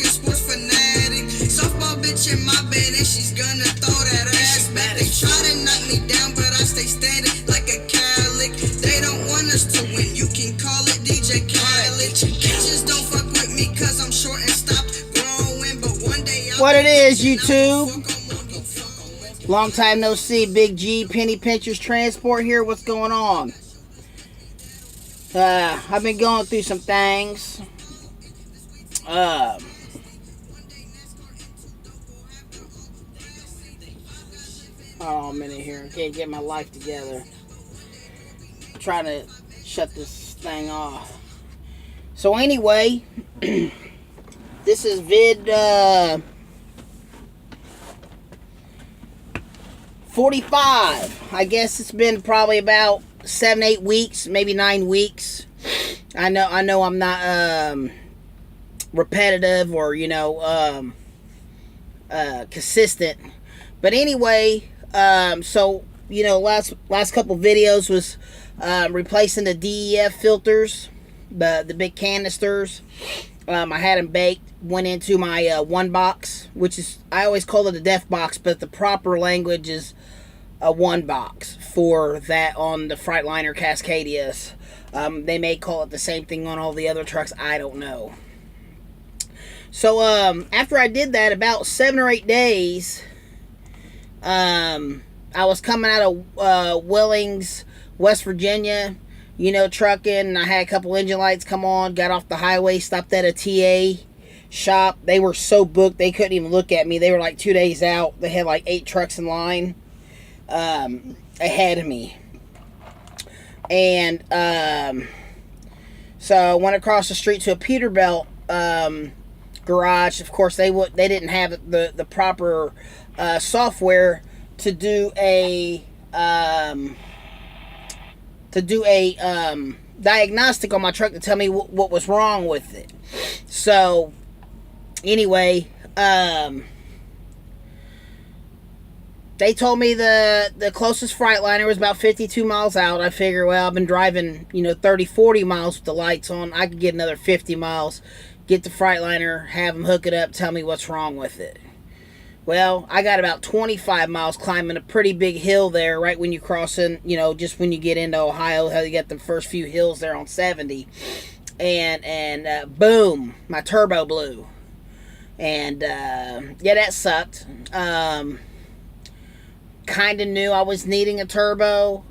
a sports fanatic. Softball bitch in my bed and she's gonna throw that ass back. They try to knock me down, but I stay standing like a Calic. They don't want us to win, you can call it DJ Khaled. Bitches don't fuck with me cause I'm short and stopped growing, but one day I'll What it is, YouTube? Long time no see. Big G, Penny Pinchers Transport here. What's going on? I've been going through some things. Oh, a minute here. I can't get my life together. I'm trying to shut this thing off. So anyway, this is Vidz 45. I guess it's been probably about 7-8 weeks, maybe 9 weeks. I know I'm not repetitive or consistent, but anyway, so last couple videos was replacing the DEF filters, the big canisters. I had them baked, went into my one box, which is, I always call it a def box, but the proper language is a one box for that on the Freightliner Cascadias. They may call it the same thing on all the other trucks, I don't know. So after I did that, about 7 or 8 days, I was coming out of Willings, West Virginia, trucking, and I had a couple engine lights come on, got off the highway, stopped at a TA shop. They were so booked, they couldn't even look at me. They were like 2 days out. They had like 8 trucks in line ahead of me. And so I went across the street to a Peterbilt garage. Of course, they didn't have the proper software to do a diagnostic on my truck to tell me what was wrong with it. So anyway, they told me the closest Freightliner was about 52 miles out. I figure, well, I've been driving 30, 40 miles with the lights on. I could get another 50 miles, get the Freightliner, have them hook it up, tell me what's wrong with it. Well, I got about 25 miles climbing a pretty big hill there, right when you cross in, just when you get into Ohio, how you got the first few hills there on 70. And boom, my turbo blew. And, yeah, that sucked. Kind of knew I was needing a turbo,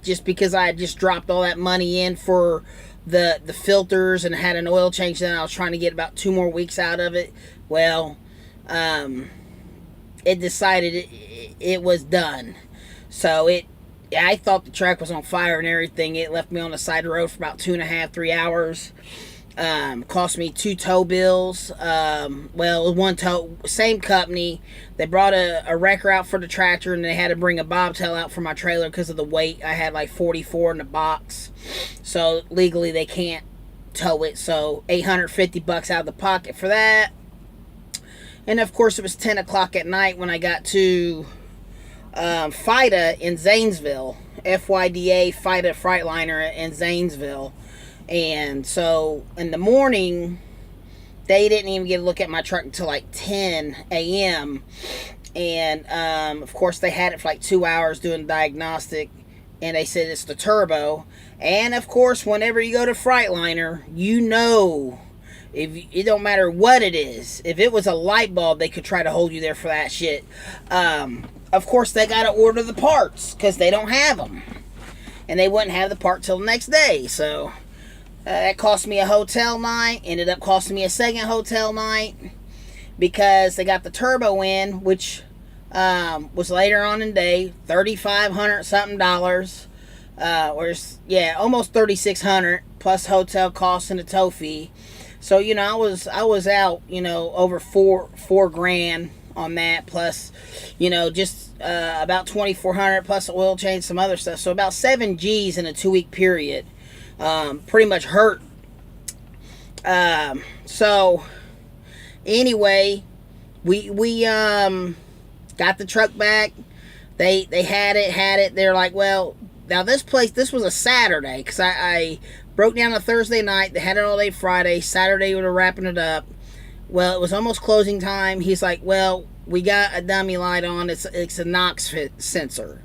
just because I had just dropped all that money in for the filters and had an oil change. Then I was trying to get about 2 more weeks out of it. Well, it decided it was done. So I thought the track was on fire and everything. It left me on the side of the road for about 2.5, 3 hours. Cost me 2 tow bills. Well, one tow, same company. They brought a wrecker out for the tractor, and they had to bring a bobtail out for my trailer because of the weight. I had like 44 in the box, so legally they can't tow it. So $850 out of the pocket for that. And of course, it was 10 o'clock at night when I got to FIDA in Zanesville, FYDA FIDA Freightliner in Zanesville. And so in the morning, they didn't even get a look at my truck until like 10 a.m. And of course, they had it for like 2 hours doing diagnostic, and they said it's the turbo. And of course, whenever you go to Freightliner, it don't matter what it is. If it was a light bulb, they could try to hold you there for that shit. Of course, they got to order the parts because they don't have them, and they wouldn't have the part till the next day. So that cost me a hotel night. Ended up costing me a second hotel night because they got the turbo in, which was later on in the day, $3,500 something dollars. Almost $3,600 plus hotel costs and a tow fee. So I was out over four grand on that, plus just about $2,400 plus oil change, some other stuff. So about 7 G's in a 2-week period. Pretty much hurt. So anyway, we got the truck back. They had it. They're like, well, now this was a Saturday, because I broke down a Thursday night. They had it all day Friday. Saturday we were wrapping it up. Well, it was almost closing time. He's like, well, we got a dummy light on. It's a NOx sensor.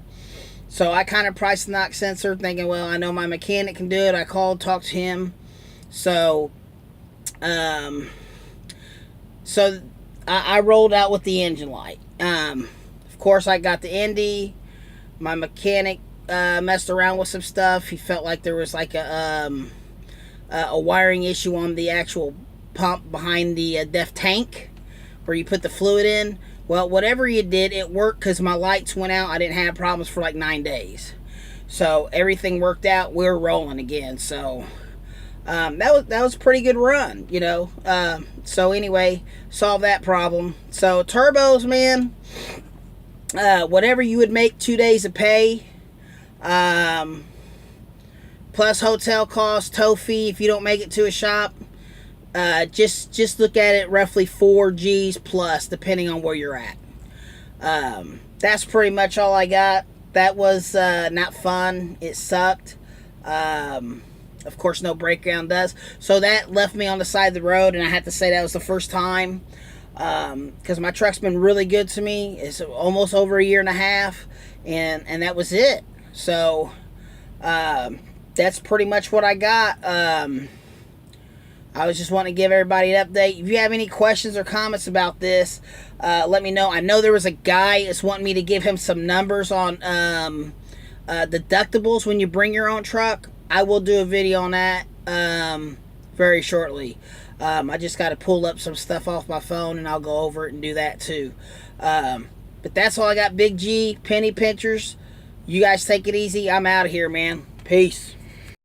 So I kind of priced the NOx sensor, thinking, well, I know my mechanic can do it. I called, talked to him. So, I rolled out with the engine light. Of course, I got the Indy. My mechanic messed around with some stuff. He felt like there was like a wiring issue on the actual pump behind the DEF tank where you put the fluid in. Well, whatever he did, it worked because my lights went out. I didn't have problems for like 9 days. So everything worked out. We're rolling again. So that was a pretty good run, you know. So anyway, solved that problem. So turbos, man, whatever you would make 2 days of pay, plus hotel costs, tow fee if you don't make it to a shop. Just look at it roughly 4 G's plus, depending on where you're at. That's pretty much all I got. That was not fun. It sucked. Of course, no breakdown does. So that left me on the side of the road, and I have to say that was the first time, because my truck's been really good to me. It's almost over 1.5 years, and that was it. So that's pretty much what I got. I was just wanting to give everybody an update. If you have any questions or comments about this, let me know. I know there was a guy that's wanting me to give him some numbers on deductibles when you bring your own truck. I will do a video on that very shortly. I just got to pull up some stuff off my phone, and I'll go over it and do that too. But that's all I got. Big G, Penny Pinchers. You guys take it easy. I'm out of here, man. Peace.